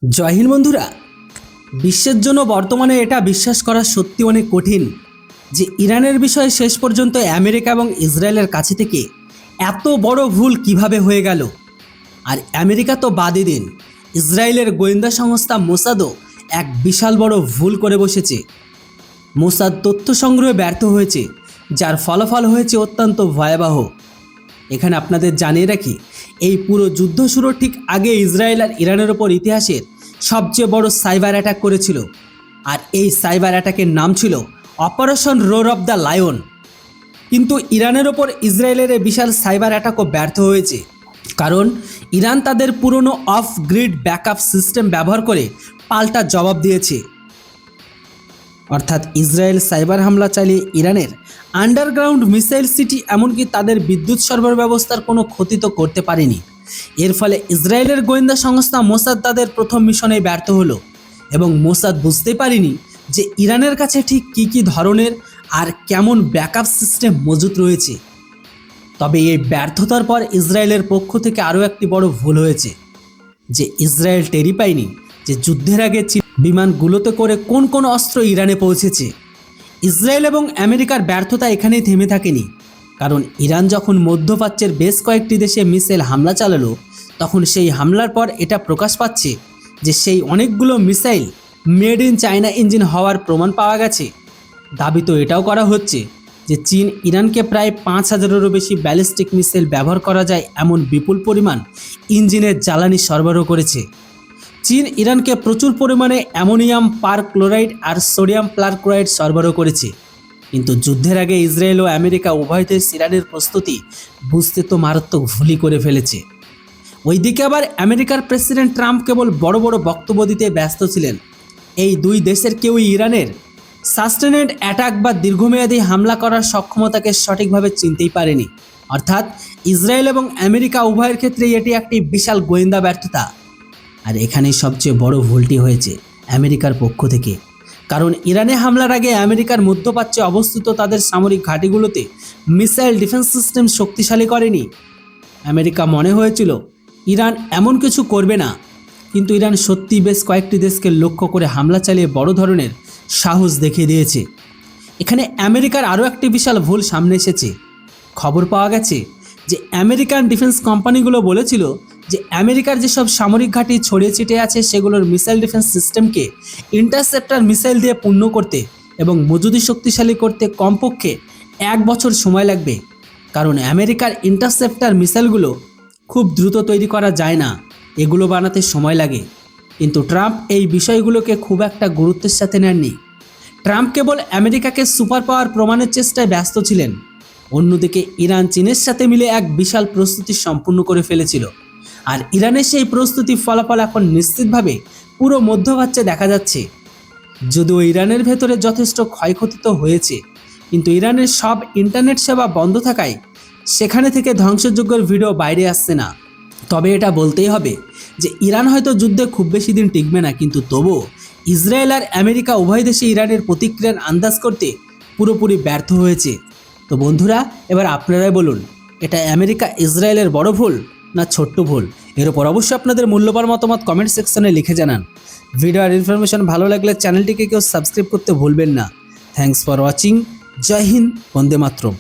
জয় হিন্দ বন্ধুরা। বিশ্বের জন্য বর্তমানে এটা বিশ্বাস করা সত্যি অনেক কঠিন যে ইরানের বিষয়ে শেষ পর্যন্ত আমেরিকা এবং ইসরায়েলের কাছে থেকে এত বড় ভুল কিভাবে হয়ে গেল। আর আমেরিকা তো বাদই দিন, ইসরায়েলের গোয়েন্দা সংস্থা মোসাদও এক বিশাল বড় ভুল করে বসেছে। মোসাদ তথ্য সংগ্রহে ব্যর্থ হয়েছে, যার ফলাফল হয়েছে অত্যন্ত ভয়াবহ। এখানে আপনাদের জানিয়ে রাখি, এই পুরো যুদ্ধ শুরুর ঠিক আগে ইসরায়েল আর ইরানের ওপর ইতিহাসের সবচেয়ে বড় সাইবার অ্যাটাক করেছিল। আর এই সাইবার অ্যাটাকের নাম ছিল অপারেশন রোর অফ দ্য লায়ন। কিন্তু ইরানের ওপর ইসরায়েলের এই বিশাল সাইবার অ্যাটাকও ব্যর্থ হয়েছে, কারণ ইরান তাদের পুরনো অফ গ্রিড ব্যাকআপ সিস্টেম ব্যবহার করে পাল্টা জবাব দিয়েছে। অর্থাৎ ইসরায়েল সাইবার হামলা চালিয়ে ইরানের আন্ডারগ্রাউন্ড মিসাইল সিটি এমনকি তাদের বিদ্যুৎ সরবরাহ ব্যবস্থার কোনো ক্ষতি তো করতে পারেনি। এর ফলে ইসরায়েলের গোয়েন্দা সংস্থা মোসাদ তাদের প্রথম মিশনে ব্যর্থ হলো, এবং মোসাদ বুঝতে পারেনি যে ইরানের কাছে ঠিক কী ধরনের আর কেমন ব্যাকআপ সিস্টেম মজুত রয়েছে। তবে এই ব্যর্থতার পর ইসরায়েলের পক্ষ থেকে আরও একটি বড় ভুল হয়েছে, যে ইসরায়েল টেরি পায়নি যে যুদ্ধের আগে বিমানগুলোতে করে কোন কোন অস্ত্র ইরানে পৌঁছেছে। ইসরায়েল এবং আমেরিকার ব্যর্থতা এখানেই থেমে থাকেনি, কারণ ইরান যখন মধ্যপ্রাচ্যের বেশ কয়েকটি দেশে মিসাইল হামলা চালালো, তখন সেই হামলার পর এটা প্রকাশ পাচ্ছে যে সেই অনেকগুলো missile made in China engine হওয়ার প্রমাণ পাওয়া গেছে। দাবি তো এটাও করা হচ্ছে যে চীন ইরানকে প্রায় 5,000-এরও বেশি ব্যালিস্টিক মিসাইল ব্যবহার করা যায় এমন বিপুল পরিমাণ ইঞ্জিনের জ্বালানি সরবরাহ করেছে। চীন ইরানকে প্রচুর পরিমাণে অ্যামোনিয়াম পারক্লোরাইড আর সোডিয়াম পারক্লোরাইড সরবরাহ করেছে। কিন্তু যুদ্ধের আগে ইসরায়েল ও আমেরিকা উভয় দেশ ইরানের প্রস্তুতি বুঝতে তো মারাত্মক ভুলই করে ফেলেছে। ওইদিকে আবার আমেরিকার প্রেসিডেন্ট ট্রাম্প কেবল বড় বড় বক্তব্য দিতে ব্যস্ত ছিলেন। এই দুই দেশের কেউই ইরানের সাস্টেনেড অ্যাটাক বা দীর্ঘমেয়াদী হামলা করার সক্ষমতাকে সঠিকভাবে চিনতেই পারেনি। অর্থাৎ ইসরায়েল এবং আমেরিকা উভয়ের ক্ষেত্রেই এটি একটি বিশাল গোয়েন্দা ব্যর্থতা। আর এখানেই সবচেয়ে বড় ভুলটি হয়েছে আমেরিকার পক্ষ থেকে, কারণ ইরানে হামলার আগে আমেরিকার মধ্যপ্রাচ্যে অবস্থিত তাদের সামরিক ঘাঁটিগুলোতে মিসাইল ডিফেন্স সিস্টেম শক্তিশালী করেনি। আমেরিকা মনে হয়েছিল ইরান এমন কিছু করবে না, কিন্তু ইরান সত্যি বেশ কয়েকটি দেশকে লক্ষ্য করে হামলা চালিয়ে বড় ধরনের সাহস দেখিয়ে দিয়েছে। এখানে আমেরিকার আরও একটি বিশাল ভুল সামনে এসেছে। খবর পাওয়া গেছে যে আমেরিকান ডিফেন্স কোম্পানিগুলো বলেছিল যে আমেরিকার যেসব সামরিক ঘাঁটি ছড়িয়ে ছিটিয়ে আছে সেগুলোর মিসাইল ডিফেন্স সিস্টেমকে ইন্টারসেপ্টর মিসাইল দিয়ে পূর্ণ করতে এবং মজুদি শক্তিশালী করতে কমপক্ষে 1 বছর সময় লাগবে, কারণ আমেরিকার ইন্টারসেপ্টর মিসাইলগুলো খুব দ্রুত তৈরি করা যায় না, এগুলো বানাতে সময় লাগে। কিন্তু ট্রাম্প এই বিষয়গুলোকে খুব একটা গুরুত্বের সাথে নেননি। ট্রাম্প কেবল আমেরিকাকে সুপার পাওয়ার প্রমাণের চেষ্টায় ব্যস্ত ছিলেন। অন্যদিকে ইরান চীনের সাথে মিলে এক বিশাল প্রস্তুতি সম্পূর্ণ করে ফেলেছিল। আর ইরানের সেই প্রস্তুতির ফলাফল এখন নিশ্চিতভাবে পুরো মধ্যপ্রাচ্যে দেখা যাচ্ছে। যদিও ইরানের ভেতরে যথেষ্ট ক্ষয়ক্ষতি তো হয়েছে, কিন্তু ইরানের সব ইন্টারনেট সেবা বন্ধ থাকায় সেখানে থেকে ধ্বংসযজ্ঞের ভিডিও বাইরে আসছে না। তবে এটা বলতেই হবে যে ইরান হয়তো যুদ্ধে খুব বেশি দিন টিকবে না, কিন্তু তবুও ইসরায়েল আর আমেরিকা উভয় দেশে ইরানের প্রতিক্রিয়ার আন্দাজ করতে পুরোপুরি ব্যর্থ হয়েছে। তো বন্ধুরা, এবার আপনারাই বলুন, এটা আমেরিকা ইসরায়েলের বড় ভুল না ছোট্ট ভুল? এর উপর অবশ্যই আপনাদের মূল্যবান মতামত কমেন্ট সেকশনে লিখে জানান। ভিডিও আর ইনফরমেশন ভালো লাগলে চ্যানেলটিকে কেউ সাবস্ক্রাইব করতে ভুলবেন না। Thanks for watching. Jai Hind, Vande Mataram.